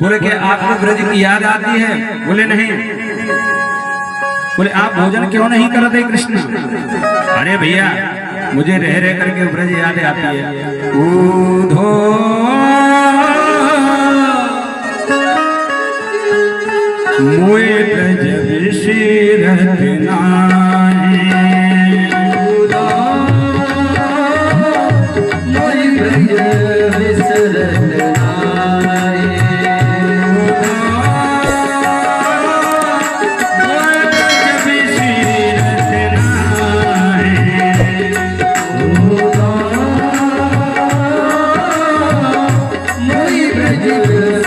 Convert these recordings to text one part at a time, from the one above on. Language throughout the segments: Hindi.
बोले कि आपको ब्रज की याद आती है? बोले नहीं। बोले आप भोजन क्यों नहीं करते कृष्ण? अरे भैया मुझे रह रह करके ब्रज याद आती है। ऊधो मोए ब्रज विशरत नाहि, ऊधो मोए ब्रज विशरत नाहि, ऊधो मोए ब्रज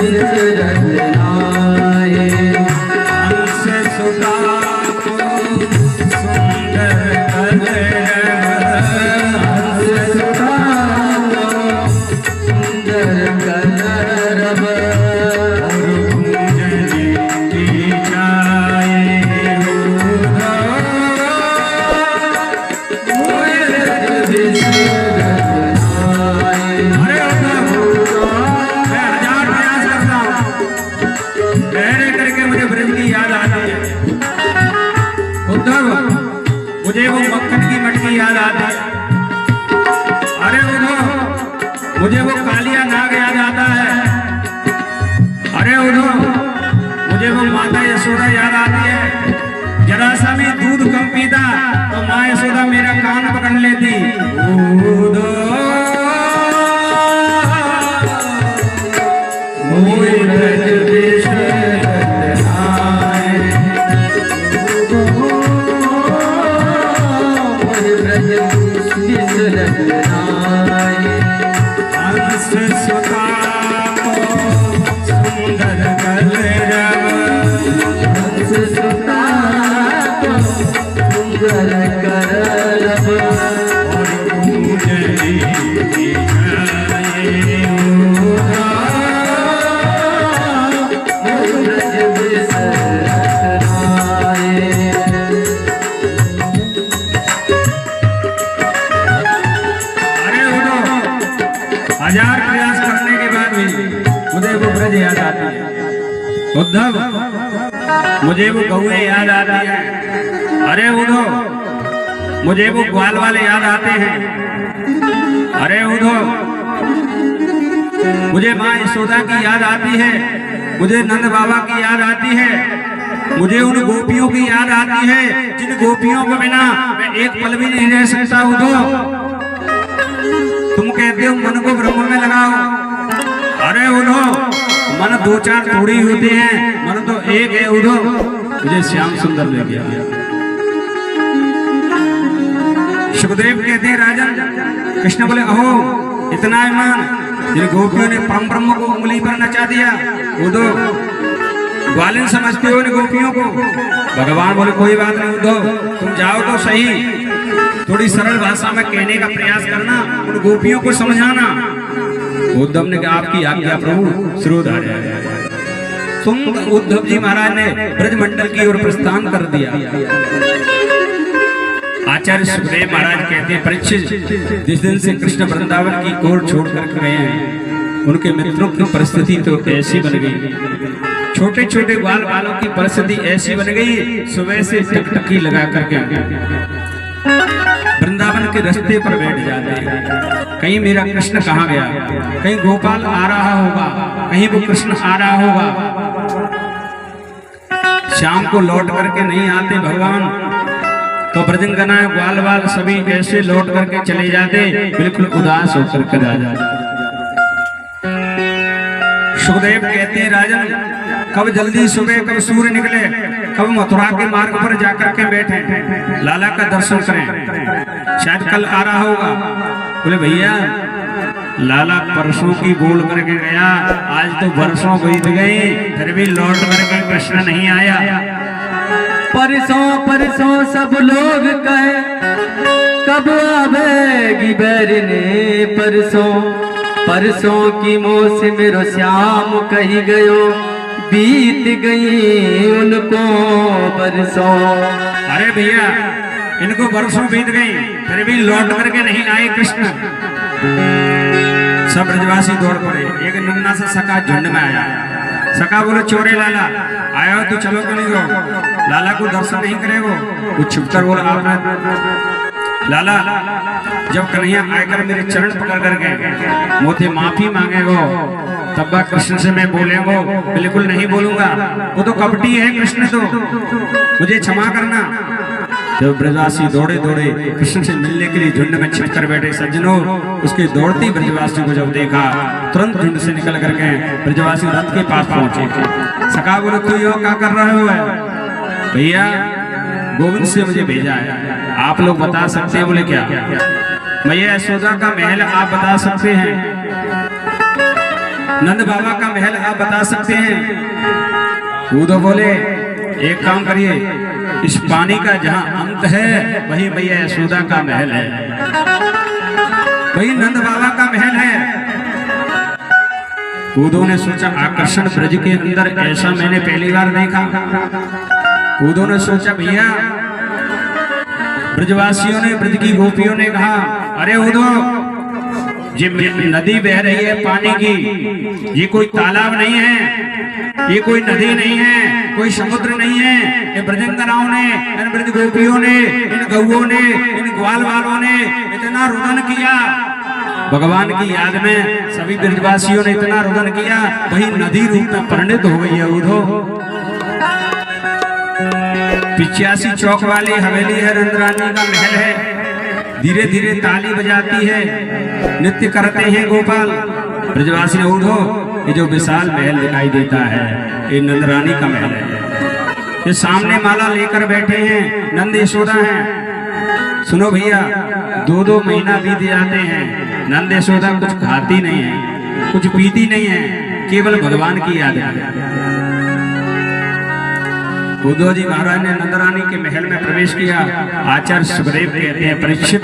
विशरत नाहि। हंस सुता को सुंदर कलरव मुझे वो मक्खन की मटकी याद आता है। अरे उधो मुझे वो कालिया नाग याद आता है। अरे उधो मुझे वो माता यशोदा याद आती है। जरा सा भी दूध कम पीता तो माँ यशोदा मेरा कान पकड़ लेती। उधो मोए ब्रज विशरत नाहि, विशरत नाहि। हंस सुता को सुंदर कलरव, हंस सुता को सुंदर कलरव, और पूजनी जाए उधा। मोए ब्रज विशरत नाहि। अरे उधो हजार प्रयास करने के बाद भी मुझे वो ब्रज याद आती है। उद्धव मुझे वो गौए याद आती है। अरे उधो मुझे वो ग्वाल वाले याद आते हैं। अरे उधो मुझे माँ यशोदा की याद आती है। मुझे नंद बाबा की याद आती है। मुझे उन गोपियों की याद आती है जिन गोपियों को बिना मैं एक पल भी नहीं रह सकता। उधो तुम कहते हो मन को ब्रह्म में लगाओ। अरे उधो मन दो चार थोड़ी होते हैं, मन तो एक है। उधो मुझे श्याम सुंदर ले गया। सुखदेव कहते हैं राजन, कृष्ण बोले अहो इतना ईमान, जिन गोपियों ने परम ब्रह्म को उंगली पर नचा दिया। उधो ग्वालिन समझते हो इन गोपियों को। भगवान बोले कोई बात नहीं उद्धव, तुम जाओ तो सही, थोड़ी सरल भाषा में कहने का प्रयास करना, उन गोपियों को समझाना। उद्धव ने कहा आपकी आज्ञा प्रभु, श्रोधार्य। तुम उद्धव जी महाराज ने ब्रजमंडल की ओर प्रस्थान कर दिया। आचार्य सुखदेव महाराज कहते हैं परीक्षित जिस दिन से कृष्ण वृंदावन की ओर छोड़ कर गए हैं, उनके मित्रों की परिस्थिति तो ऐसी बन गई, छोटे छोटे ग्वाल बालों की परिस्थिति ऐसी बन गई, सुबह से टकटकी लगा करके वृंदावन के रास्ते पर बैठ जाते हैं। कहीं मेरा कृष्ण कहाँ गया, कहीं गोपाल आ रहा होगा, कहीं वो कृष्ण आ रहा होगा। शाम को लौट करके नहीं आते भगवान, तो ब्रजंगना ग्वाल बाल सभी ऐसे लौट करके चले जाते, बिल्कुल उदास होकर के आ जाते। सुखदेव कहते हैं राजन कब जल्दी सुबह, कब सूर्य निकले, कब मथुरा के मार्ग पर जाकर के बैठे, लाला का दर्शन करें, शायद कल आ रहा होगा। बोले भैया लाला परसों की बोल करके गया, आज तो वर्षों बीत गए, फिर भी लौट करके कृष्ण नहीं आया। परसों परसों सब लोग कहे, कब आवेगी बैरने परसों, परसों की मौसम मेरो श्याम कही गयो, बीत गई उनको बरसों। अरे भैया इनको बरसों बीत गई, फिर भी लौट करके नहीं आए कृष्ण। सब ब्रजवासी दौड़ पड़े, एक नन्ना सा सका झुंड में आया, सका बोले चोरे लाला आया हो तो चलो क्यों नहीं हो, लाला को दर्शन नहीं करेगो। कुछ छुपकर बोला आपने लाला जब कन्हैया आकर मेरे चरण पकड़ कर गए मोते माफी मांगेगो तब कृष्ण से मैं बोलेगो, बिल्कुल नहीं बोलूंगा, वो तो कपटी है कृष्ण, तो मुझे क्षमा करना। जब ब्रजवासी दौड़े दौड़े कृष्ण से मिलने के लिए झुंड में छिपकर बैठे सज्जनों, उसके दौड़ती ब्रजवासी को जब देखा तुरंत झुंड से निकल करके ब्रजवासी रथ के पास पहुंचे। सखा बोले तू यो क्या कर रहे हो? भैया गोविंद से मुझे भेजा है, आप लोग बता सकते हैं? बोले क्या? मैया यशोदा का महल आप बता सकते हैं? नंद बाबा का महल आप बता सकते हैं? वो तो बोले एक काम करिए, इस पानी का जहां अंत है वही मैया यशोदा का महल है, वही नंद बाबा का महल है। उदो ने सोचा आकर्षण ब्रज के अंदर ऐसा मैंने पहली बार देखा। उदो ने सोचा भैया, ब्रजवासियों ने ब्रज की गोपियों ने कहा अरे उदो ये नदी बह रही है पानी की, ये कोई तालाब नहीं है, ये कोई नदी नहीं है, कोई समुद्र नहीं है। ये ब्रजंगनाओं ने, इन ब्रज गोपियों ने, इन गौओं ने, इन ग्वाल वालों ने इतना रुदन किया भगवान की याद में, सभी ब्रजवासियों ने इतना रुदन किया, वही नदी रूप में परिणत हो गई है। उधो 85 चौक वाली हवेली है, नंदरानी का महल है। धीरे धीरे ताली बजाती है, नृत्य करते हैं गोपाल। ब्रजवासी ने उठो, ये जो विशाल महल दिखाई देता है ये नंदरानी का महल है। ये सामने माला लेकर बैठे हैं नंद यशोदा हैं। सुनो भैया, 2-2 महीना बीत जाते हैं, नंद यशोदा कुछ खाती नहीं है, कुछ पीती नहीं है, केवल भगवान की याद है। उद्धव जी महाराज ने नंदरानी के महल में प्रवेश किया। आचार्य सुखदेव कहते हैं परीक्षित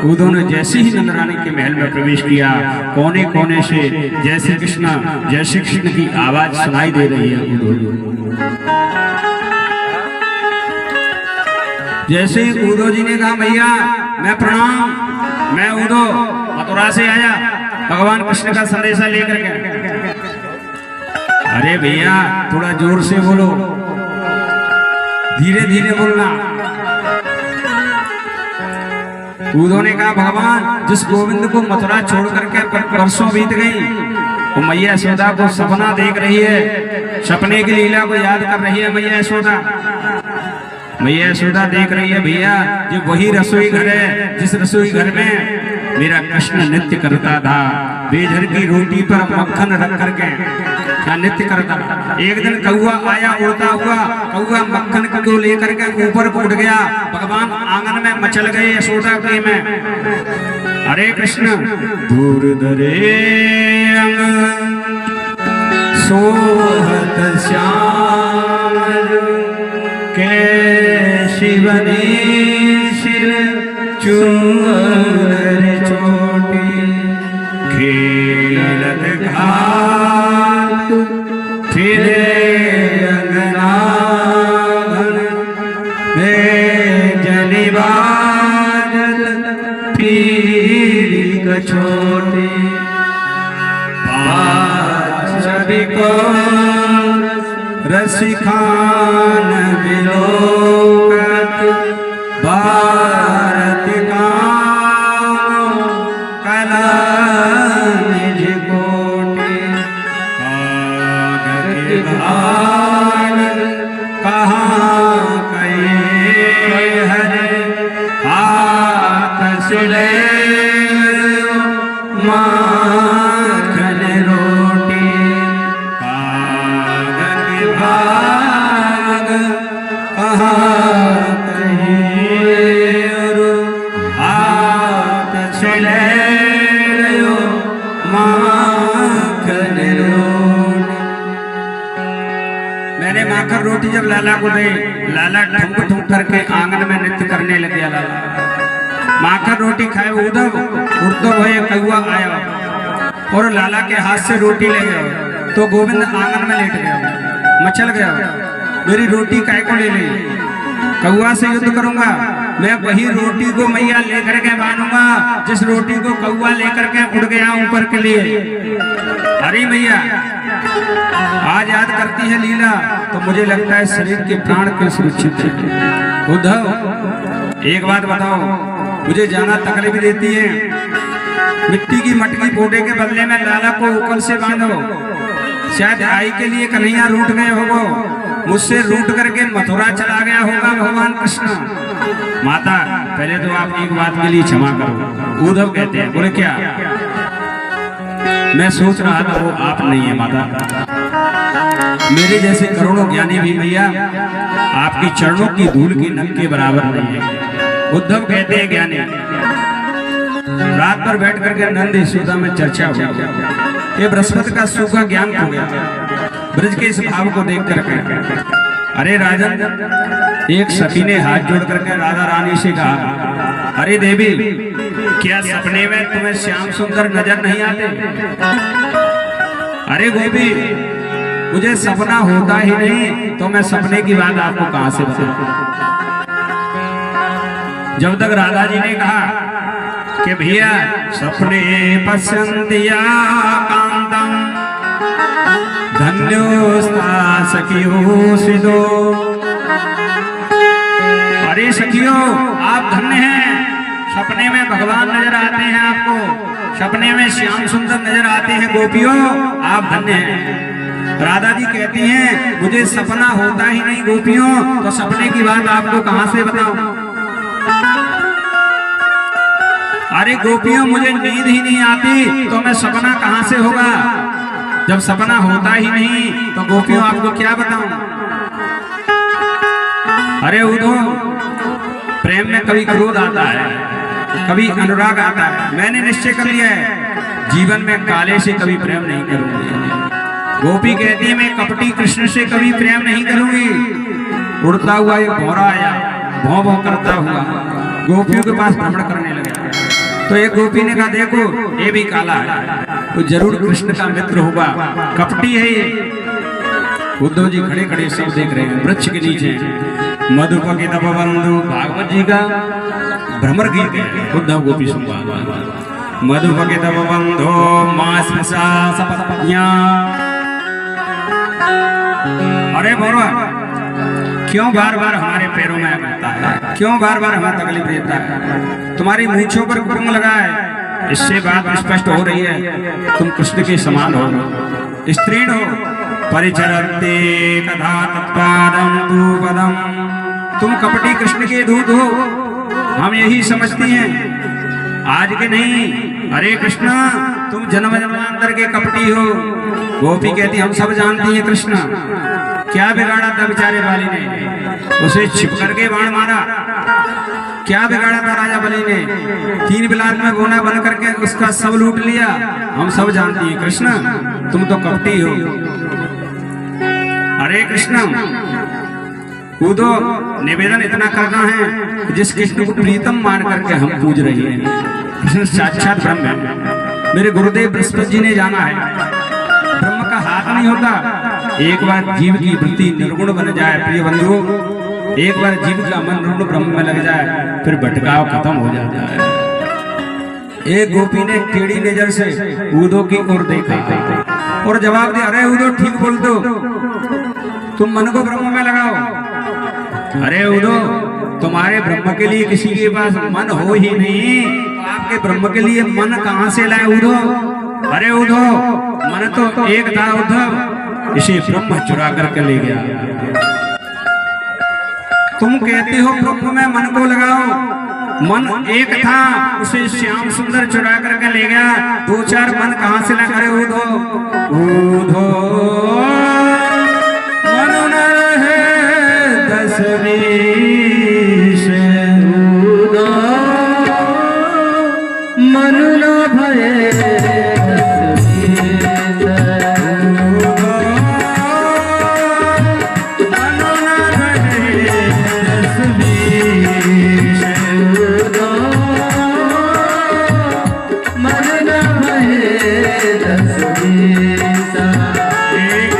उद्धव ने जैसे ही नंदरानी के महल में प्रवेश किया, कोने कोने से जय श्री कृष्ण की आवाज सुनाई दे रही है। जैसे ही उद्धव जी ने कहा भैया मैं प्रणाम, मैं उद्धव मथुरा से आया भगवान कृष्ण का संदेशा लेकर के। अरे भैया थोड़ा जोर से बोलो, धीरे धीरे बोलना। उद्धव ने कहा भगवान जिस गोविंद को मथुरा छोड़ करके वर्षों बीत गई, वो मैया यशोदा को सपना देख रही है, सपने की लीला को याद कर रही है मैया यशोदा। मैया यशोदा देख रही है भैया ये वही रसोई घर है जिस रसोई घर में मेरा कृष्ण नृत्य करता था, बेझर की रोटी पर मक्खन रख करके क्या नृत्य करता। एक दिन कौआ आया उड़ता हुआ, कौआ मक्खन को लेकर के ऊपर उड़ गया, भगवान आंगन में मचल गए यशोदा के में। अरे कृष्ण दूर दरे सोहत श्याम के शिवनी सिर चूर चोटी खेलत घाट फिरे अंगना जलिबाजत पीर कछोटी सभी को रसिखान विलोकत भारत का कला निज कोटि भाग कहाँ कहे हरे हाथ सुले माखन रोटी कागज भाग कहाँ माखन रोटी जब लाला को दे, लाला ठुमक ठुमक करके आंगन में नृत्य करने लग गया। लाला माखन रोटी खाए उद्धव उड़ते हुए कौआ आया और लाला के हाथ से रोटी ले गया, तो गोविंद आंगन में लेट गया, मचल गया, मेरी रोटी काय को ले ली, कौआ से युद्ध करूंगा मैं, वही रोटी को मैया लेकर के बांधूंगा जिस रोटी को कौआ लेकर के उड़ गया ऊपर के लिए। अरे मैया आज याद दिखाती है लीला तो मुझे लगता है शरीर के प्राण क्यों सुरक्षित है। उद्धव, एक बात बताओ, मुझे जाना तकलीफ देती है। मिट्टी की मटकी फोड़े के बदले में लाला को ऊपर से बांधो। शायद आई के लिए कन्हैया रूठ गए होगो, मुझसे रूठ करके मथुरा चला गया होगा भगवान कृष्ण। माता, पहले तो आप एक बात के लिए क्षमा करो। उद्धव कहते हैं, बोले क्या? मैं सोच रहा था वो आप नहीं है माता। मेरे जैसे करोड़ों ज्ञानी भी भैया आपकी चरणों की धूल की नक के बराबर नहीं है। उद्धव कहते हैं, ज्ञानी, रात भर बैठ करके नंद यशोदा में चर्चा हो गई। ये बृहस्पति का सूखा ज्ञान हो गया ब्रज के इस भाव को देख करके। अरे राजन, एक सखी ने हाथ जोड़ करके राधा रानी से कहा, अरे देवी, क्या सपने में तुम्हें श्याम सुंदर नजर नहीं आते? अरे गोपी, मुझे सपना होता ही नहीं तो मैं सपने की बात आपको कहां से बताऊं? जब तक राधा जी ने कहा कि भैया सपने पसंदिया कांतम धन्योस्ता सखियो सिदो। अरे सखियो, आप धन्य हैं, सपने में भगवान नजर आते हैं आपको, सपने में श्याम सुंदर नजर आते हैं। गोपियों, आप धन्य हैं। राधा जी कहती हैं, मुझे सपना होता ही नहीं गोपियों, तो सपने की बात आपको कहां से बताऊं? अरे गोपियों, मुझे नींद ही नहीं आती तो मैं सपना कहां से होगा? जब सपना होता ही नहीं तो गोपियों आपको क्या बताऊं? अरे उद्धव, प्रेम में कभी क्रोध आता है, कभी अनुराग आता है। मैंने निश्चय कर लिया है, जीवन में काले से कभी प्रेम नहीं करूंगी। गोपी कहती है, मैं कपटी कृष्ण से कभी प्रेम नहीं करूंगी। उड़ता हुआ एक भौरा आया, भौं भौं करता हुआ गोपियों के पास भ्रमण करने लगा। तो एक गोपी ने कहा, देखो ये भी काला है, तो जरूर कृष्ण का मित्र होगा, कपटी है ये। उद्धव जी खड़े खड़े सब देख रहे हैं। वृक्ष के नीचे मधुपकी तप बंधु, भागवत जी का भ्रमर गीत है। उद्धव गोपी संवाद, मधुपकी तप बंधो मास सपत्न्या। अरे भौरा, क्यों बार बार हमारे पैरों में आता है? क्यों बार बार हमें तकलीफ देता है? तुम्हारी मूंछों पर कुंभ लगा है, इससे बात स्पष्ट हो रही है तुम कृष्ण के समान हो, स्त्रीण हो। परिचरते कथा तत्पादम तू पदम, तुम कपटी कृष्ण के दूत हो, हम यही समझती हैं, आज के नहीं। अरे कृष्ण, तुम जन्म जन्मांतर के कपटी हो। गोपी कहती, हम सब जानती हैं कृष्ण। क्या बिगाड़ा था बेचारे बाली ने? उसे छिप करके बाण मारा। क्या बिगाड़ा था राजा बलि ने? 3 बिलात में गोना बन करके उसका सब लूट लिया। हम सब जानती हैं कृष्ण, तुम तो कपटी हो। अरे कृष्ण, कूदो, निवेदन इतना करना है, जिस कृष्ण को प्रीतम मान करके हम पूज रहे हैं, कृष्ण साक्षात ब्रह्म है। मेरे गुरुदेव बृहस्पति जी ने जाना है, ब्रह्म का हाथ नहीं होता। एक बार जीव की वृत्ति निर्गुण बन जाए, प्रिय बंधुओं, एक बार जीव का मन निर्गुण ब्रह्म में लग जाए, फिर भटकाव खत्म हो जाता है। एक गोपी ने टेढ़ी नजर से उद्धव की ओर देखा और जवाब दिया, अरे उद्धव, ठीक बोल दो, तुम मन को ब्रह्म में लगाओ। अरे उद्धव, तुम्हारे ब्रह्म के लिए किसी के पास मन हो ही नहीं, तो आपके ब्रह्म के लिए मन कहां से लाए उद्धव? अरे उद्धव, मन तो एक था उद्धव, इसे ब्रह्म चुरा करके ले गया। तुम कहते हो ब्रह्म में मन को लगाओ, मन एक था, उसे श्याम सुंदर चुरा करके ले गया। 2-4 मन कहां से ला? अरे उद्धव, उद्धव मन न रहे 10-20, उद्धव मन न भये 10-20, एक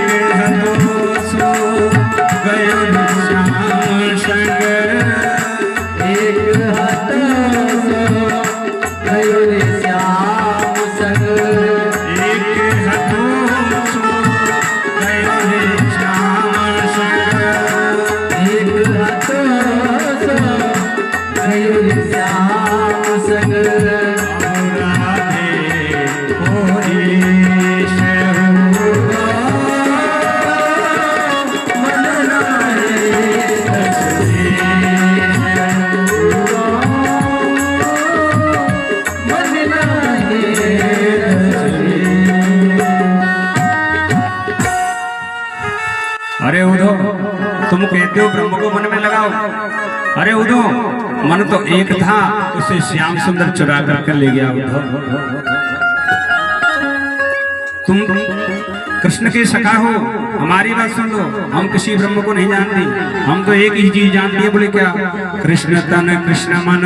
अरे उधो तुम कहते हो ब्रह्म को मन में लगाओ, अरे उधो मन तो एक था, उसे श्याम सुंदर चुरा कर ले गया। उधो तुम कृष्ण के सखा हो, हमारी बात सुन लो, हम किसी ब्रह्म को नहीं जानती, हम तो एक ही चीज जानती है। बोले क्या? कृष्ण तन कृष्ण मन,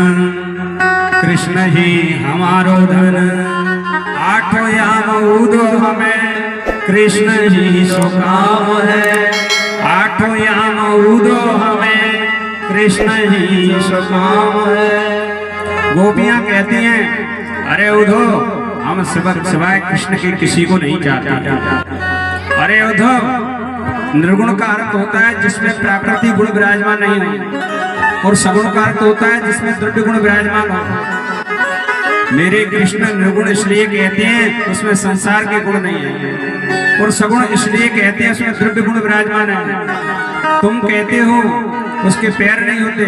कृष्ण ही हमारो धन, आठों याम उदो हमें कृष्ण ही सुकाम है, आठों याम उदो हमें कृष्ण ही सुकाम है। गोपियां कहती हैं अरे उधो हम सिवाय कृष्ण के किसी को नहीं चाहते। अरे उद्धव, निर्गुण का अर्थ होता है जिसमें प्राकृतिक गुण विराजमान नहीं हो, और सगुण का अर्थ होता है जिसमें द्रव्य गुण विराजमान हो। मेरे कृष्ण निर्गुण इसलिए कहते हैं उसमें संसार के गुण नहीं है, और सगुण इसलिए कहते हैं उसमें द्रव्य गुण विराजमान है। तुम कहते हो उसके पैर नहीं होते।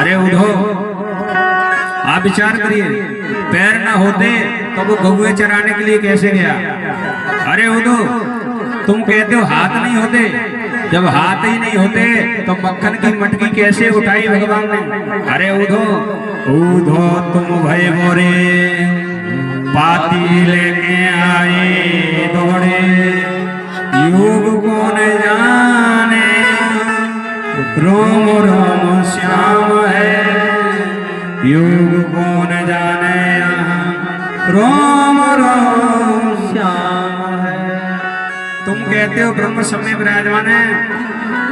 अरे उद्धव, आप विचार करिए, पैर ना होते तो वो गौए चराने के लिए कैसे गया? अरे उद्धव, तुम कहते हो हाथ नहीं होते, जब हाथ ही नहीं होते तो मक्खन की मटकी कैसे उठाई भगवान ने? अरे उद्धव तुम भय मोरे पाती लेके आए दौड़े, योग कौन जाने रोम रोम श्याम है, योग कौन जाने रोम रोम श्याम है। तुम कहते हो ब्रह्म सब में विराजमान है,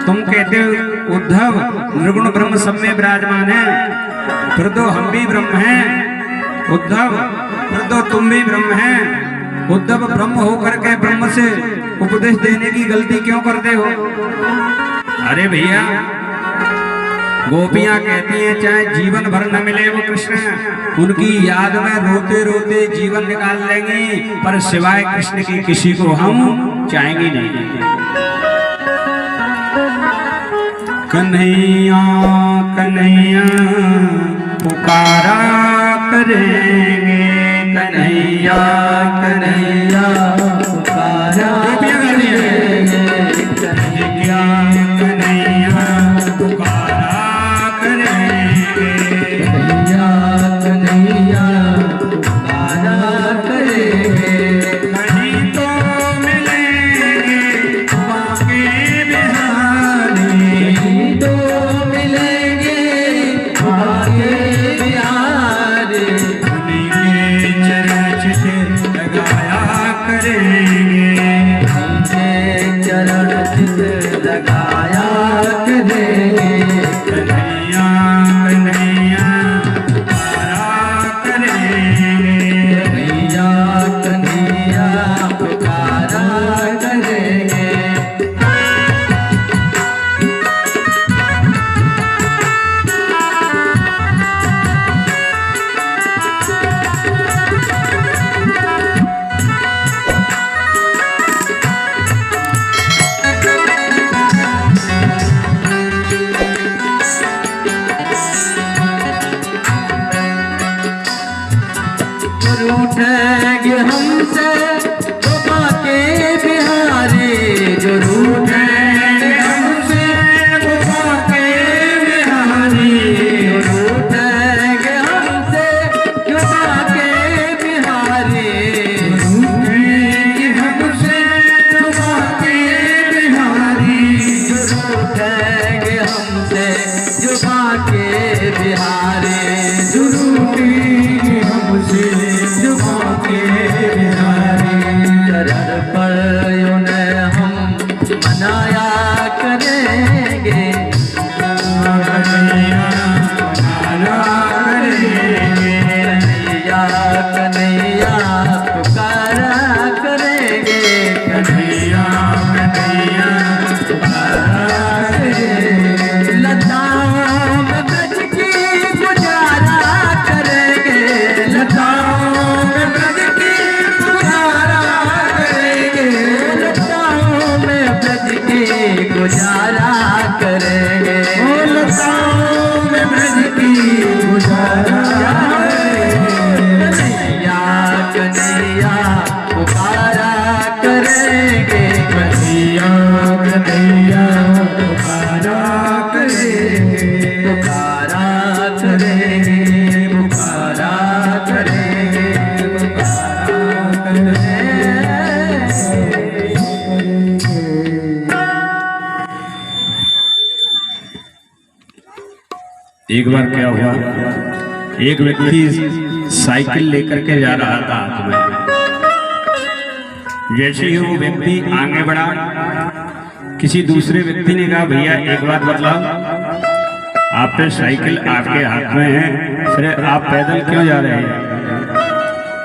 तुम कहते हो उद्धव निर्गुण ब्रह्म सब में विराजमान है, फिर तो हम भी ब्रह्म हैं। उद्धव, फिर तो तुम भी ब्रह्म हैं। उद्धव, ब्रह्म होकर के ब्रह्म से उपदेश देने की गलती क्यों करते हो? अरे भैया, गोपियां कहती हैं चाहे जीवन भर न मिले वो कृष्ण, उनकी याद में रोते रोते जीवन निकाल लेंगे, पर सिवाय कृष्ण के किसी को हम चाहेंगे नहीं। कन्हैया कन्हैया पुकारा करेंगे, कन्हैया कन्हैया पुकारा करेंगे, कन्हैया कन्हैया पुकारा करेंगे, कन्हैया कन्हैया पुकारा करेंगे। कहीं तो मिलेंगे बांके बिहारी, कहीं तो मिलेंगे बांके बिहारी, उन्हीं के चरण लगाया एक बार क्या हुआ, एक व्यक्ति साइकिल लेकर के जा रहा था हाथ में। जैसे ही वो व्यक्ति आगे बढ़ा, किसी दूसरे व्यक्ति ने कहा, भैया एक बात बतलाओ, आप पे साइकिल आपके हाथ में है, फिर आप पैदल क्यों जा रहे हैं?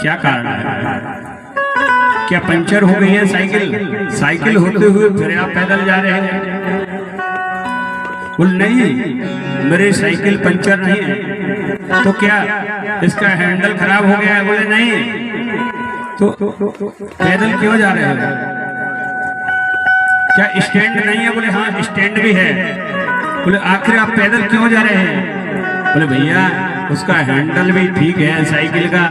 क्या कारण है? क्या पंचर हो गई है साइकिल? साइकिल होते हुए फिर आप पैदल जा रहे हैं? बोल नहीं, मेरी साइकिल पंचर नहीं है। तो क्या इसका हैंडल खराब हो गया है? बोले नहीं। तो पैदल क्यों जा रहे हैं? क्या स्टैंड नहीं है? बोले हाँ स्टैंड भी है। बोले आखिर आप पैदल क्यों जा रहे हैं? बोले भैया उसका हैंडल भी ठीक है, साइकिल का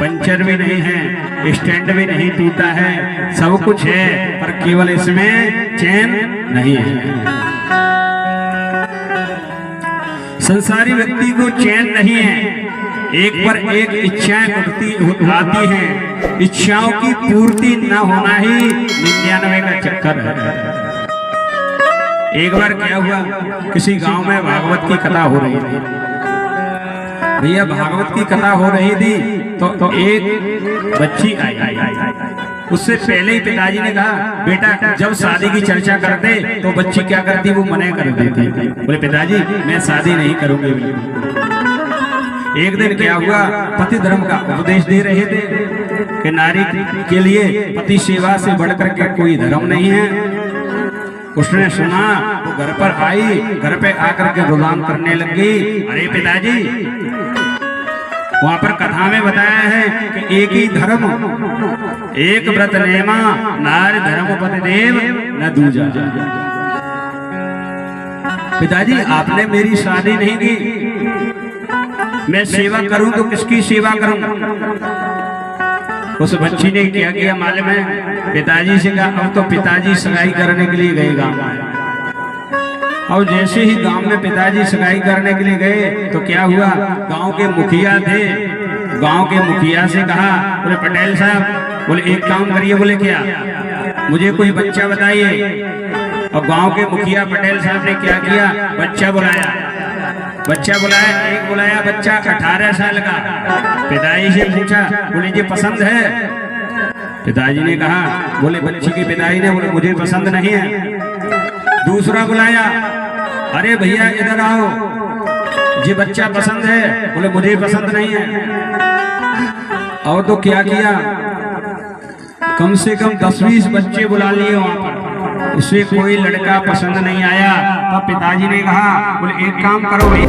पंचर भी नहीं है, स्टैंड भी नहीं टूटा है, सब कुछ है, पर केवल इसमें चैन नहीं है। संसारी व्यक्ति को चैन नहीं है, एक पर एक इच्छाएं आती हैं, इच्छाओं की पूर्ति न होना ही 99 का चक्कर है। एक बार क्या हुआ, किसी गांव में भागवत की कथा हो रही थी। भैया भागवत की कथा हो रही थी तो एक बच्ची आई। उससे पहले ही पिताजी ने कहा, बेटा जब शादी की चर्चा करते तो बच्ची क्या करती, वो मना कर देती। बोले पिताजी मैं शादी नहीं करूंगी। एक दिन क्या हुआ, पति धर्म का उपदेश दे रहे थे कि नारी के लिए पति सेवा से बढ़कर के कोई धर्म नहीं है। उसने सुना, वो घर पर आई, घर पे आकर के रोदन करने लगी, अरे पिताजी वहां पर कथा में बताया है कि एक ही धर्म, एक व्रत नेमा, नारी धर्म पति देव न दूजा। पिताजी आपने मेरी शादी नहीं की, मैं सेवा करूं तो किसकी सेवा करूं? उस बच्ची ने क्या किया मालूम है? पिताजी से कहा, अब तो पिताजी सगाई करने के लिए गए गांव में। और जैसे ही गांव में पिताजी सगाई करने के लिए गए तो क्या हुआ, गांव के मुखिया थे, गांव के मुखिया से कहा, बोले पटेल साहब, बोले एक काम करिए। बोले क्या? मुझे कोई बच्चा बताइए। और गांव के मुखिया पटेल साहब ने क्या किया, बच्चा बुलाया। एक बुलाया बच्चा 18 साल का। पिताजी से पूछा, बोले ये पसंद है? पिताजी ने कहा, बोले बच्ची के पिताजी ने बोले मुझे पसंद नहीं है। दूसरा बुलाया, अरे भैया इधर आओ, ये बच्चा पसंद है? बोले मुझे पसंद नहीं है। और तो क्या किया, कम से कम 10-20 बच्चे बुला लिए वहां पर, उससे कोई लड़का पसंद नहीं आया। तब पिताजी ने कहा, बोले एक काम करो भाई,